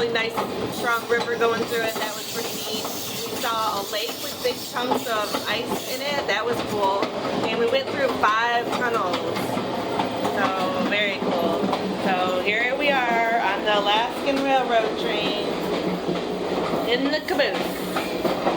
really nice, strong river going through it. That was pretty neat. We saw a lake with big chunks of ice in it. That was cool. And we went through 5 tunnels. So, very cool. So, here we are on the Alaskan Railroad train in the caboose.